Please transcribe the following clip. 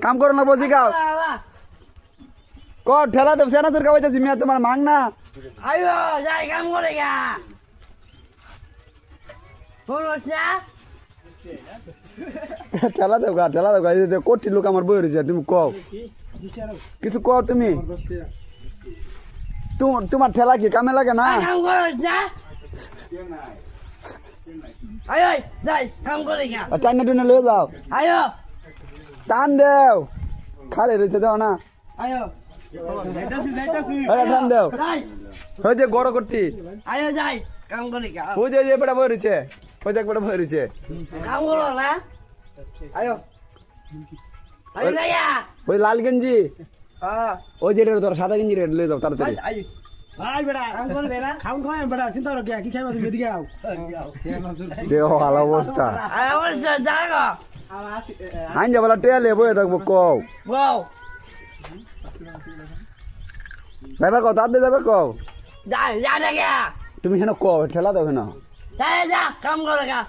কাম করো না বলছি গাও কর ঠেলা দেব সেনা তোর কাছে জিমিয়া তোমার মাং না আয়ো যাই কাম করে গা বলছ না ঠেলা দেব গা এই যে কোটি লোক আমার বই রয়েছে তুমি কও কিছু কও তুমি তোমার ঠেলা কি কামে লাগে না কাম করছ না আয়ো যাই কাম করে গা টাইনা টুনে লয়ে যাও আয়ো টান দেও খারে রয়েছে দাও না আয়ো টান দেও যাই ওই যে গড় করতি আয়ো যাই কাম করে গা ওই যে বেটা বই রয়েছে ওই যে বেটা বই রয়েছে কাম করো না আয়ো আয়ো যাইয়া ওই লাল গেঞ্জি হ্যাঁ ওই যে তোর সাদা গেঞ্জি রেড লয়ে যাও তাড়াতাড়ি আয়ো ভাই বেটা কাম করবে না খাউন খাওয়াই বেটা চিন্তা করো কি খাইবা তুমি এদিকে আও দেহ ভালো অবস্থা আয়ো যাই গো আইন যা বলা টেলে বয়ে থাকবো কও বউ যাবে কও তাতে যাবে কও যাই যা না গা তুমি হেন কও ঠেলা দেবে না যাই যা কাম করে গা